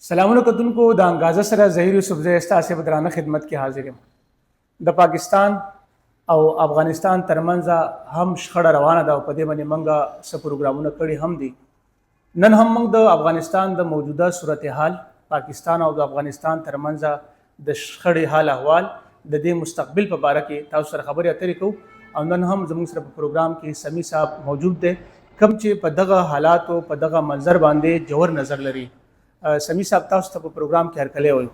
سلامونه کتونکو د انګازه سره ظهیر یوسف زه ستاسو په درانه خدمت کې حاضر یم. د پاکستان او افغانستان ترمنځ هم شخړه روانه ده او په دې باندې موږ څه پروګرامونه کړي هم دي. نن هم موږ د افغانستان د موجوده صورتحال، پاکستان او د افغانستان ترمنځ د شخړې حال احوال، د دې مستقبل په باره کې تاسو سره خبرې اترې کوو او نن هم زموږ سره په پروګرام کې سمی صاحب موجود دی کوم چې په دغه حالاتو په دغه منظر باندې جوړ نظر لري. سمی صاحب تاسو ته په پروګرام کې هرکلی وایو.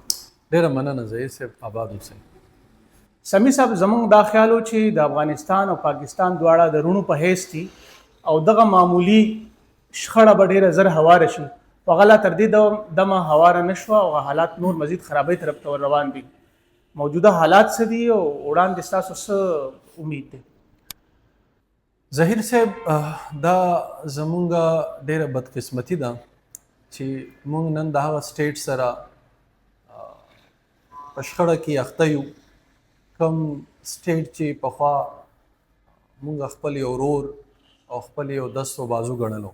ډېره مننه ظهیر صاحب، آباد اوسئ. سمی صاحب زموږ دا خیال و چې د افغانستان او پاکستان دواړه د رونو په حیث دي او دغه معمولی شخړه به ډېره زر هواره شي، خو هغه لا تر دې دمه هواره نه شوه او حالات نور مزید خرابۍ طرف ته روان دي. موجوده حالات څه دي او وړاندې ستاسو څه امید دی؟ ظهیر صاحب، دا زمونږ ډېره بدقسمتي ده چې مونږ نن د هغه سټیټ سره په شخړه کې اخته یو، کوم سټیټ چې پخوا مونږ خپل یو ورور او خپل یو دست و بازو ګڼلو.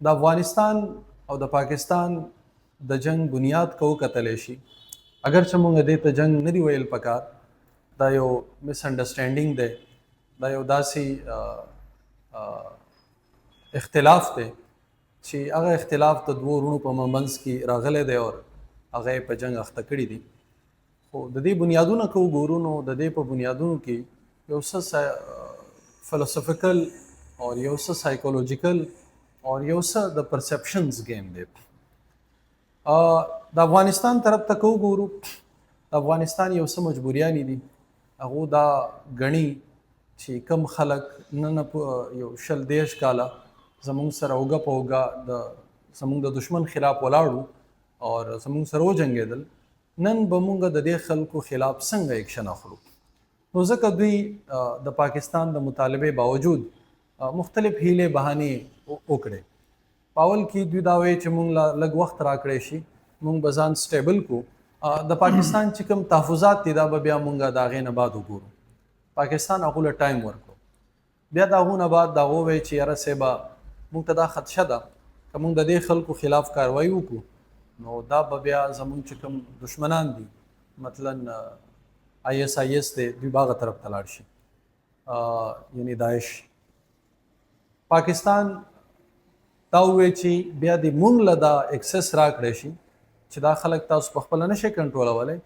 د افغانستان او د پاکستان د جنگ بنیاد کو کتلی شي، اگرچه مونږ دې ته جنگ نه دی ویل پکار، دا یو مس انډرسټینډینګ دی، دا یو داسې اختلاف دی چې هغه اختلاف د دوو ورونو په منځ کې راغلی دی او هغه یې په جنګ اخته کړي دي. خو د دې بنیادونه که وګورو نو د دې په بنیادونو کې یو څه فلسفیکل او یو څه سایکولوجیکل او یو څه د پرسپشنز گیم دی. د افغانستان طرف ته که وګورو، د افغانستان یو څه مجبوریانې دي، هغو دا ګڼي چې کم خلک نن یو 20-30 کاله زمونږ سره اوږه په اوږه زمونږ د دشمن خلاف ولاړو او زمونږ سره وجنګېدل، نن به مونږ د دې خلکو خلاف څنګه ایکشن اخلو. نو ځکه دوی د پاکستان د مطالبې باوجود مختلف هیلې بهانې وکړې. په اول کې دوی دا وایي چې مونږ له لږ وخت راکړی شي، مونږ به ځان سټیبل کو، د پاکستان چې کوم تحفظات دي دا به بیا مونږ د هغې نه بعد وګورو. پاکستان هغو له ټایم ورکړو، بیا د هغو نه بعد د هغو وایي چې یاره صاحبه مونږ ته دا خدشه ده که مونږ د دې خلکو خلاف کاروایي وکړو نو دا به بیا زمونږ چې کوم دشمنان دي، مثلا IS دی، دوی به هغه طرف ته لاړ شي، یعنی داعش. پاکستان دا ووایي چې بیا د مونږ له دا اکسس راکړی شي چې دا خلک تاسو په خپله نشئ کنټرولولی،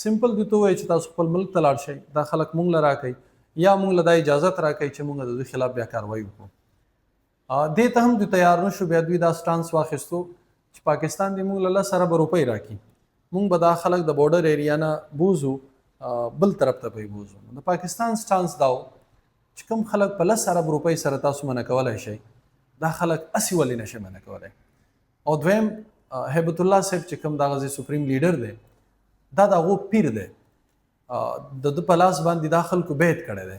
سمپل دوی ته ووایي چې تاسو خپل ملک ته لاړ شئ، دا خلک مونږ له راکوي یا مونږ له دا اجازت راکوي چې مونږ د دوی خلاف بیا کاروایي وکړو. دې ته هم دوی تیار نه شو، بیا دوی دا سټانس واخیستو چې پاکستان دې مونږ له 10 اربه روپۍ راکړي، مونږ به دا خلک د بورډر ایریا نه بوزو، بل طرف ته به یې بوزو. د پاکستان سټانس دا و چې کوم خلک په 10 ارب روپۍ سره تاسو منع کولی شئ، دا خلک هسې ولې نشئ منع کولی. او دویم هیبت الله صاحب چې کوم دغه سپریم لیډر دی، دا د هغو پیر دی، د ده په لاس باندې دا خلکو بیعت کړی دی.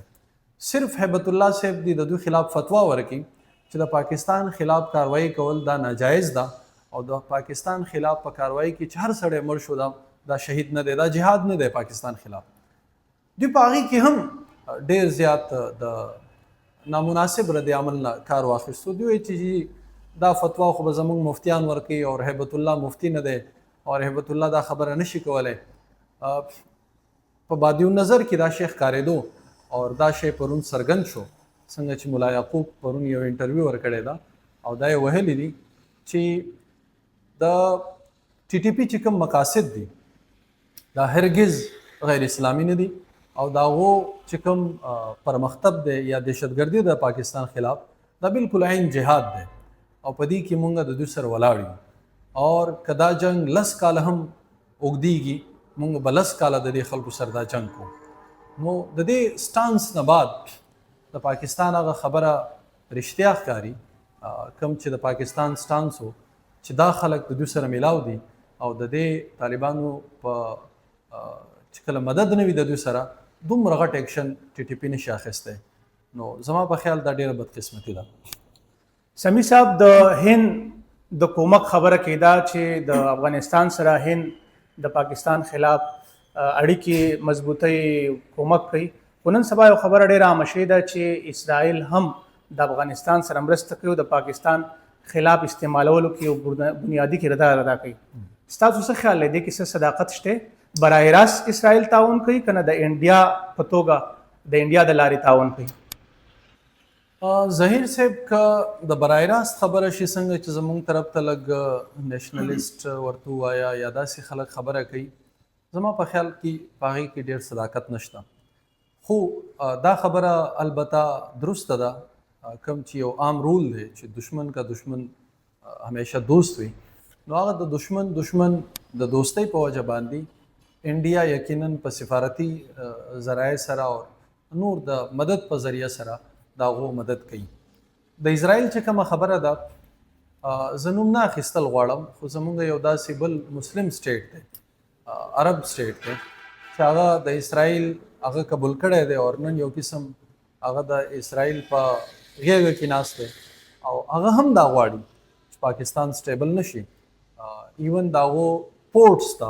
صرف هیبت الله صاحب دی د دوی خلاف فتوا ورکړي چې د پاکستان خلاف کاروایی کول دا ناجایز ده او د پاکستان خلاف په کاروایی کې چې هر سړی مړ شو دا شهید نه دی، دا جهاد نه دی پاکستان خلاف. دوی په هغې کې هم ډېر زیات د نامناسب رد عمل نه کار واخیستو. دوی وایي چې دا فتوا خو به زموږ مفتیان ورکوي او هیبت الله مفتی نه دی او هیبت الله دا خبره نشي کولی. په بادي النظر کې دا شی ښکارېدو او دا شی پرون څرګند شو، څنګه چې ملا یعقوب پرون یو انټرویو ورکړی ده او دا یې ویلي دي چې د TTP چې کوم مقاصد دي دا هرگز غیر اسلامي نه دي او دا هغو چې کوم پرمختب دی یا دهشتګردي د پاکستان خلاف دا بالکل عین جهاد دی او په دې کې مونږ د دوی سره ولاړ یو اور که دا جنګ 10 کاله هم اوږدیږي مونږ به 10 کاله د دې خلکو سره دا جنګ کوو. نو د دې سټانس نه بعد د پاکستان هغه خبره رښتیا ښکاري کوم چې د پاکستان سټانس و چې دا خلک د دوی سره میلاو دي او د دې طالبانو په چې کله مدد نه وي د دوی سره دومره غټ ایکشن TTP نشي اخیستی. نو زما په خیال دا ډېره بدقسمتي ده. سمی صاحب د هند د کومک خبره کېده چې د افغانستان سره هند د پاکستان خلاف اړیکې مضبوطی کومک کوي، خو نن سبا یو خبره ډېره عامه شوې ده چې اسرائیل هم د افغانستان سره مرسته کوي، د پاکستان خلاف استعمالولو کې یو بنیادی کردار ادا کوي. ستاسو څه خیال دی کې څه صداقت شته برای راست اسرائیل تعاون کوي کنه د انډیا په توګه د انډیا د لارې تعاون کوي؟ ظهیر صاحب که د برای راست خبره شي څنګه چې زمونږ طرف ته لږ نیشنلیست ورته ووایه یا داسې خلک خبره کوي، زما په خیال کې په هغې کې ډېر صداقت نشته. خو دا خبره البته درسته ده، کوم چې یو عام رول دی چې دشمن کا دشمن همیشه دوست وي، نو هغه د دشمن د دوستۍ په وجه باندې انډیا یقینا په سفارتي ذرایع سره او نور د مدد په ذریعه سره دا غو مدد کوي. د اسرائیل چې کومه خبره ده زه نوم نه اخیستل غواړم، خو زمونږ یو داسې بل مسلم سټیټ دی، عرب سټیټ دی چې هغه د اسرائیل هغه قبول کړی دی او نن یو قسم هغه د اسرائیل په غېږه کې ناست دی او هغه هم دا غواړي چې پاکستان سټیبل نشي. ایون دا غو پورټس ته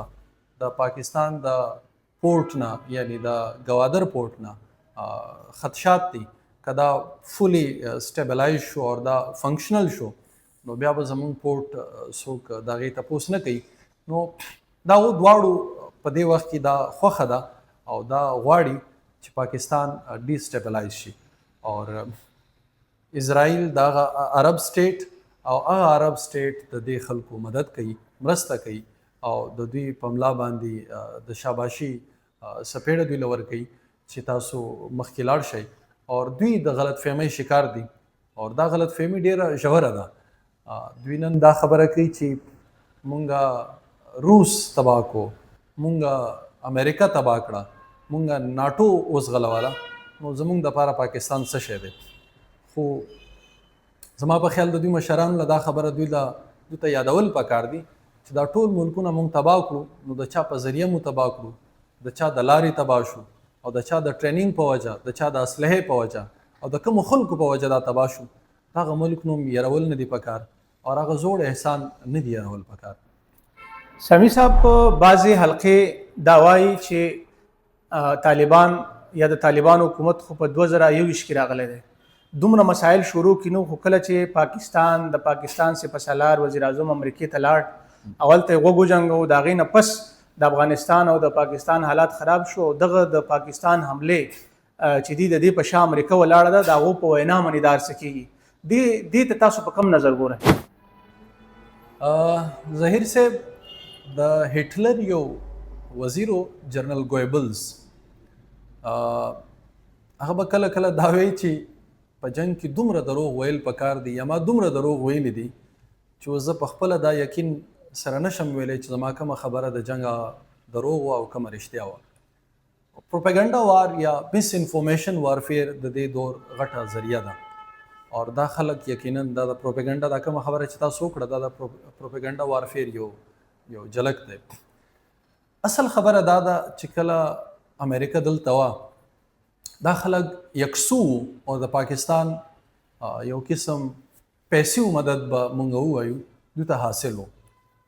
د پاکستان د پورټ نه یعنی د ګوادر پورټ نه خدشات دي که دا فولی سټیبلایز شو او دا فنکشنل شو نو بیا به زمونږ پورټ څوک د هغې تپوس نه کوي. نو دا دواړو په دې وخت کې دا خوښه ده او دا غواړي چې پاکستان ډي سټیبلایز شي او اسرائیل دا عرب سټیټ او هغه عرب سټیټ د دې خلکو مدد کوي، مرسته کوي او د دوی په ملا باندې د شاباشي سپېړه دوی لور کوي چې تاسو مخکې لاړ شئ او دوی د غلط فهمۍ شکار دي او دا غلط فهمي ډیره ژوره ده. دوی نن دا خبره کوي چې مونږه روس تباه کو، مونږه امریکا تباه کړه، مونږه ناټو اوس غلواله، نو زمونږ دپاره پاکستان څه شی دی؟ خو زما په خیال د دوی مشرانو له دا خبره دوی ته یادول پکار دي چې دا ټول ملکونه مونږ تباه کړو، نو د چا په ذریعه مو تباه کړو، د چا د لارې تباه شو او د چا د ټریننګ په وجه، د چا د اسلحې په وجه او د کومو خلکو په وجه دا تباه شو، هغه ملک نوم یرول نه دی پکار او هغه زوړ احسان نه دی یرول پکار. سامي صاحب په بعضې حلقې دا وایي چې طالبان یا د طالبان حکومت خو په 2021 کې راغلی دی، دومره مسایل شروع کړي نو خو کله چې پاکستان سپه سالار وزیر اعظم امریکې ته لاړ، اول ته یې غوږ وجنګو، د هغې نه پس د افغانستان او د پاکستان حالات خراب شو. دغه د پاکستان حمله چې د دې په شا امریکا ولاړه ده د هغو په وینا باندې دا څه کېږي، دې ته تاسو په کوم نظر ګورئ؟ ظهیر صاحب د هټلر یو وزیرو جنرال ګویبلز هغه به کله کله دا وایي چې په جنګ کې دومره دروغ ویل پکار دي یا ما دومره دروغ ویلی دي چې زه په خپله دا یقین سره نشم ویلی چې زما کومه خبره د جنګ دروغ وه او کومه رښتیا وه. پروپاګنډا وار یا مس انفارمیشن وارفیر د دې دور غټه ذریعه ده او دا خلک یقینا دا د پروپاګنډا دا کومه خبره چې تاسو وکړه دا د پروپاګنډا وارفیر یو جلک دی. اصل خبره دا ده چې کله امریکا دلته وه دا خلک یکسو او د پاکستان یو قسم پیسو مدد به مونږ ووایو دوی ته حاصل و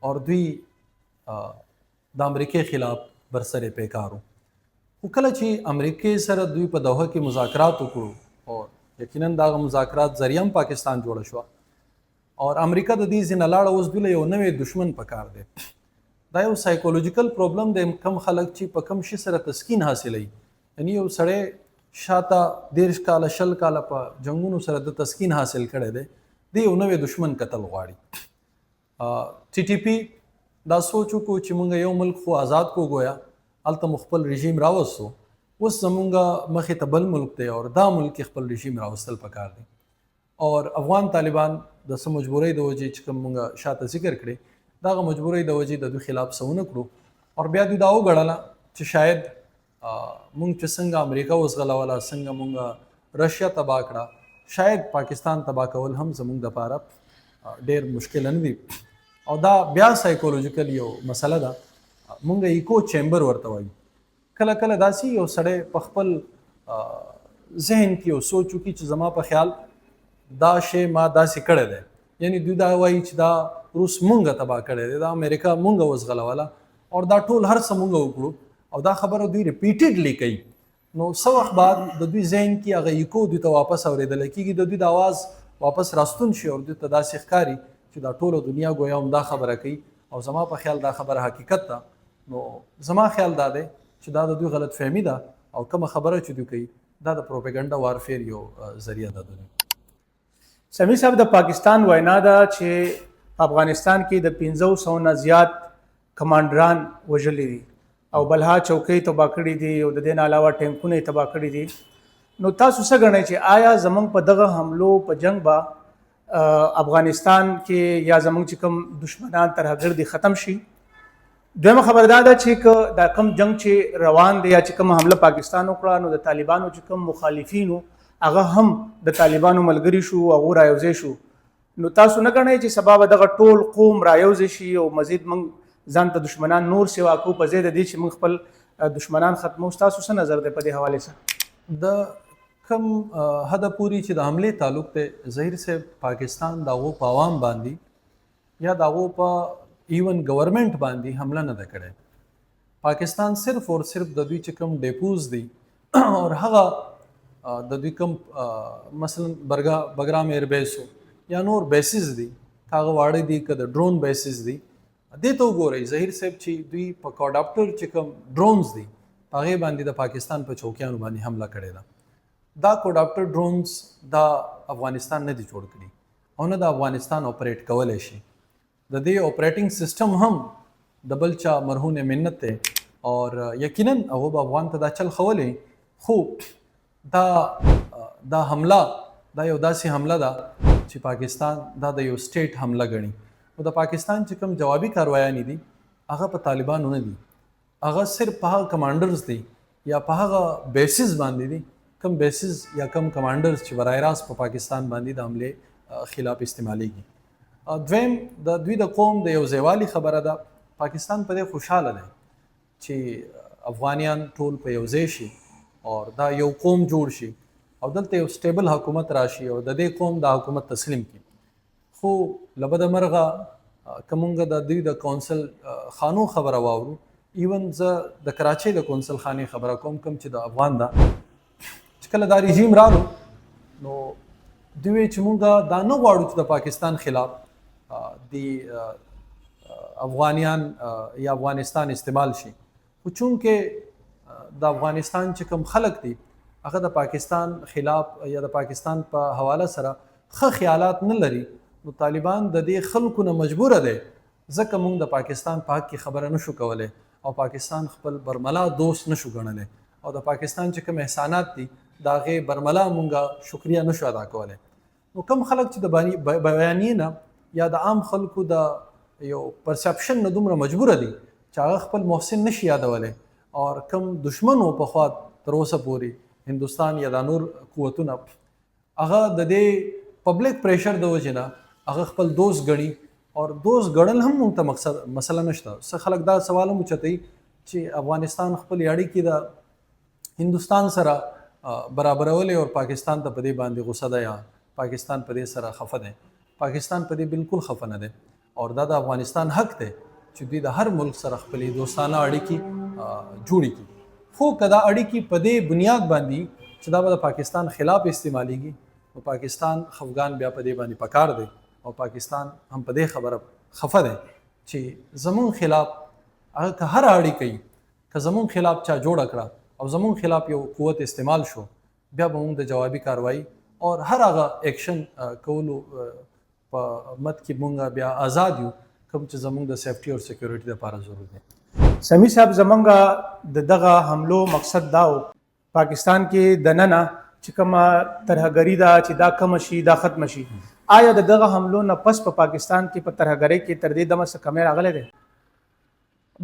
او دوی د امریکې خلاف برسر پیکارو. خو کله چې امریکې سره دوی په دوحه کې مذاکرات وکړو او یقینا دغه مذاکرات ذریعه هم پاکستان جوړه شوه او امریکا د دې ځینه لاړه اوس دوی له یو نوی دشمن پکار دی. دا یو سایکولوژیکل پرابلم دی، کم خلک چې په کم شي سره تسکین حاصلوي، یعنی یو سړی شاته 10 کاله 20 کاله په جنګونو سره د تسکین حاصل کړی دی، د یو نوی دشمن قتل غواړي. ټي ټي پی دا سوچ وکړو چې مونږ یو ملک خو آزاد کو گویا هلته مو خپل رژیم راوستو، اوس زمونږ مخې ته بل ملک دی او دا ملک خپل رژیم راوستل پکار دی. او افغان طالبان د څه مجبورۍ د وجې چې کوم مونږ شاته ذکر کړی دغه مجبورۍ د وجې د دوی خلاف څه ونه کړو او بیا دوی دا وګڼله چې شاید مونږ چې څنګه امریکا اوس غلوله، څنګه مونږ رشیا تباه کړه، شاید پاکستان تباه کول هم زمونږ دپاره ډېر مشکل نه دي. او دا بیا سایکولوژیکل یو مسله ده، مونږ ایکو چیمبر ورته وایو. کله کله داسې یو سړی په خپل ذهن کې یو سوچ وکړي چې زما په خیال دا شی ما داسې کړی دی، یعنی دوی دا وایي چې دا روس مونږ تباه کړی دی، دا امریکا مونږ وزغلوله او دا ټول هر څه مونږ وکړو او دا خبره دوی ریپیټډلی کوي. نو څه وخت بعد د دوی ذهن کې هغه ایکو دوی ته واپس اورېدلی کېږي، د دوی د اواز واپس راستون شي او دوی ته داسې ښکاري چې دا ټوله دنیا ګویا هم دا خبره کوي او زما په خیال دا خبره حقیقت ده. نو زما خیال دا دی چې دا د دوی غلط فهمي ده او کومه خبره چې دوی کوي دا د پروپاګاندا وارفیر یو ذریعہ ده. سمیع صاحب د پاکستان وینا ده چې افغانستان کې د 500 نه زیات کمانډران وژلي دي او بلها چوکۍ تباه کړي دي او د دې نه علاوه ټینکونه یې تباه کړي دي. نو تاسو څه ګڼئ چې آیا زموږ په دغه حملو په جنگ به افغانستان کې یا زموږ چې کوم دشمنان ترهګر دي ختم شي؟ دویمه خبر دا ده چې دا کم جنگ چې روان دی یا چې کوم حمله پاکستان وکړه نو د طالبانو چې کوم مخالفینو هغه هم د طالبانو ملګری شو او رايوځي شو. نو تاسو نه ګڼئ چې سبا به دغه ټول قوم رايوځي شي او مزید موږ ځان ته دشمنان نور سیوا کو په ځای د دې چې موږ خپل دشمنان ختمو؟ تاسو څه نظر دی په دې حواله سره؟ د کم حد پوری چې د حمله تعلق ته ظاهر سے پاکستان داغو په عوام باندې یا داغو په ایون گورنمنٹ باندې حمله نه ده کړې. پاکستان صرف اور صرف د دوی چې کوم ډیپوز دي اور هغه د دوی کوم مثلا بګرام ایر بیس یا نور بیسز دي هغه واړه دي که د ډرون بیسز دي دې ته وګورئ ظاهر صاحب چې دوی په کوډاپټر چې کوم ډرونز دي هغه باندې د پاکستان په چوکیانو باندې حمله کړې ده. دا کوډاپټر ډرونز دا افغانستان نه دي جوړ کړي او نه د افغانستان اپریټ کولای شي. د دې اپریټینګ سیستم هم د بل چا مرهون منت ته اور یقینا هغه به افغان ته دا چل خولې خو دا حمله دا یو داسې حمله ده چې پاکستان دا د یو سټیټ حمله ګڼي او د پاکستان چې کوم جوابي کاروایانې دي هغه په طالبانو نه دي، هغه صرف په هغه کمانډرز دي یا په هغه بیسز باندې دي کم بیسز یا کم کمانډرز چې برای راست په پاکستان باندې د حمله خلاف استعمالیږي. دویم د دوی د قوم د یو ځایوالي خبره ده. پاکستان په دې خوشحاله دی چې افغانیان ټول په یو ځای شي او دا یو قوم جوړ شي او دلته یو سټیبل حکومت راشي او د دې قوم د حکومت تسلیم کړي. خو لبد مرغه کومګه د دوی د کونسل خانو خبره واورو، ایون زه د کراچۍ د کونسل خانې خبره کوم چې د افغان ده چې کله دا رژیم رالو نو دوی چې مونږ دا نه غواړو چې د پاکستان خلاف د افغانیان یا افغانستان استعمال شي. خو چونکه د افغانستان چې کوم خلک دي هغه د پاکستان خلاف یا د پاکستان په حواله سره ښه خیالات نه لري نو طالبان د دې خلکو نه مجبوره دی ځکه مونږ د پاکستان په حق کې خبره نشو کولی او پاکستان خپل برملا دوست نشو ګڼلی او د پاکستان چې کوم احسانات دي د هغې برملا مونږه شکریه نشو ادا کولی. نو کم خلک چې د بیانیې نه یا د عام خلکو د یو پرسپشن نه دومره مجبوره دي چې هغه خپل محسن نشي یادولی او کم دشمن په خوا تر اوسه پورې هندوستان یا د نور قوتونه هغه د دې پبلک پریشر د وجې نه هغه خپل دوست ګڼي او دوست ګڼل هم موږ ته مقصد مسله نشته. څه خلک دا سوال هم اوچتوي چې افغانستان خپل اړیکې د هندوستان سره برابرولې او پاکستان ته په دې باندې غوسه ده یا پاکستان په دې سره خفه ده. پاکستان په دې بالکل خفه نه ده او دا د افغانستان حق ده چې دوی د هر ملک سره خپلې دوستانه اړیکې جوړې کړي. خو که دا اړیکې په دې بنیاد باندې چې دا به د پاکستان خلاف استعمالیږي نو پاکستان خفګان بیا په دې باندې پکار دی او پاکستان هم په دې خبره خفه دی چې زمون خلاف هغه که هر اړیکې که زمون خلاف چا جوړه کړه او زمون خلاف یو قوت استعمال شو بیا به موږ د جوابي کاروایی او هر هغه اکشن کولو په مت کې مونږ بیا آزاد یو کوم چې زمونږ د سیفټي او سکیورټي لپاره ضروري دی. سمیع صاحب زمونږ د دغه حملو مقصد دا و پاکستان کې د ننه چې کومه ترهګري ده چې دا کم شي دا ختم شي. آیا د دغه حملو نه پس په پاکستان کې په ترهګرۍ کې تر دې دمه څه کمی راغلی دی؟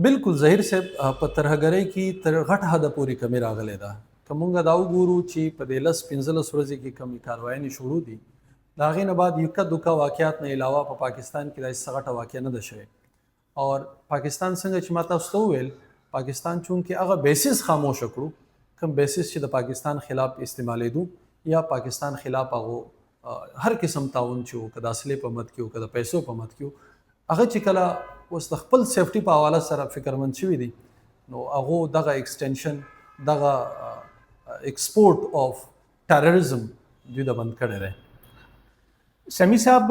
بالکل ظاهر صاحب په ترهګرۍ کې تر غټ حده پورې کمی راغلی ده. که مونږ دا وګورو چې په دې 10-15 ورځې کې کمی کاروایانې شروع دي د هغې نه بعد یکه دوکه واقعات نه علاوه په پاکستان کې داسې څه غټه واقعه نه ده شوې. او پاکستان څنګه چې ما تاسو ته وویل پاکستان چونکې هغه بیسز خاموش کړو کوم بیسز چې د پاکستان خلاف استعمالېدو یا پاکستان خلاف هغه هر قسم تعاون چې و که د اصلې په مد کې و که د پیسو په مد کې و هغه چې کله اوس د خپل سیفټي په حواله سره فکرمند شوي دي نو هغو دغه ایکسټینشن دغه ایکسپورټ اف ټیرریزم دوی د بند کړی دی. سمی صاحب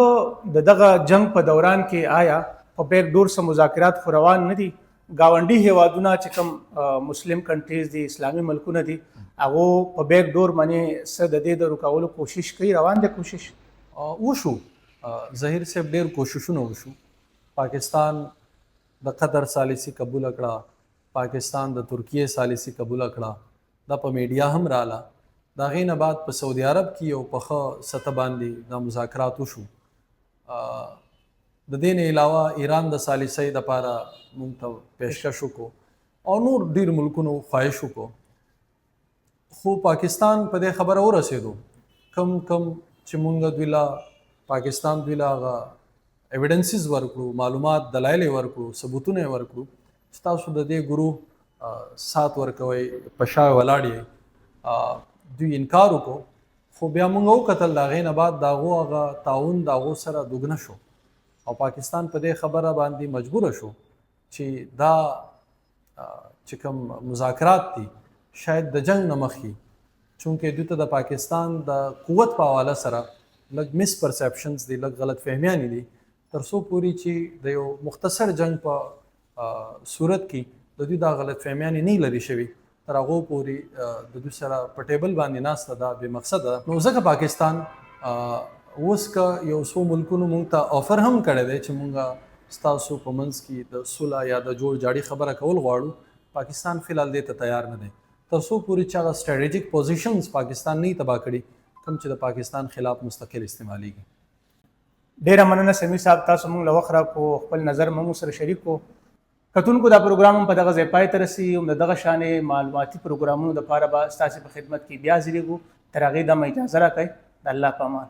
د دغه جنگ په دوران کې آیا په بیک ډور سره مذاکرات خو روان نه دي؟ گاونډي هیوادونه چې کوم مسلم کنټریز دي، اسلامي ملکونه دي، هغه په بیک ډور باندې څه د دې د رکولو کوشش کوي، روان دي کوشش؟ وشو ظهیر صاحب ډېر کوششونه وشو. پاکستان د قطر سالسي قبول کړه، پاکستان د ترکیې سالسي قبول کړه، دا په میډیا هم رااله. د هغې نه بعد په سعودي عرب کې یو په ښه سطح باندې دا مذاکرات وشو. د دې نه علاوه ایران د سالسۍ دپاره موږ ته پیشکش وکړو او نور ډېر ملکونو خواهش وکړو، خو پاکستان په دې خبره ورسېدو کم چې موږ دوی له پاکستان دوی له هغه ایویډنسز ورکړو، معلومات دلایل یې ورکړو، ثبوتونه یې ورکړو چې تاسو د دې ګروه سات ورکوئ، په شا ولاړ یې. دوی انکار وکړو، خو بیا موږ وکتل د هغې نه بعد د هغو هغه تعاون د هغو سره دوګنه شو او پاکستان په دې خبره باندې مجبوره شو چې دا چې کوم مذاکرات دي شاید د جنگ نه مخکې، چونکې دوی ته د پاکستان د قوت په حواله سره لږ مس پرسپشنز دي، لږ غلط فهمیانې دي، تر څو پورې چې د یو مختصر جنگ په صورت کې د دوی دا غلط فهمیانې نه لري شوي، تر هغو پورې د دوی سره په ټیبل باندې ناسته دا بې مقصده ده. نو ځکه پاکستان اوس که یو څو ملکونو موږ ته آفر هم کړی دی چې موږ ستاسو په منځ کې د صلح یا د جوړ جاړي خبره کول غواړو، پاکستان فلحال دې ته تیار نه دی تر څو پورې چې هغه سټریټیجیک پوزیشنز پاکستان نه تباه کړي کوم چې د پاکستان خلاف مستقل استعمالیږي. ډیره مننه سمی صاحب، تاسو موږ له وخت راکړو، خپل نظر موږ سره شریک کړو. کتونکو دا پروګرام هم په دغه ځای پای ته رسي. د دغه شانې معلوماتي پروګرامونو دپاره به ستاسې په خدمت کې بیا حاضرېږو. تر هغې دمه اجازه راکړئ. د الله په امان.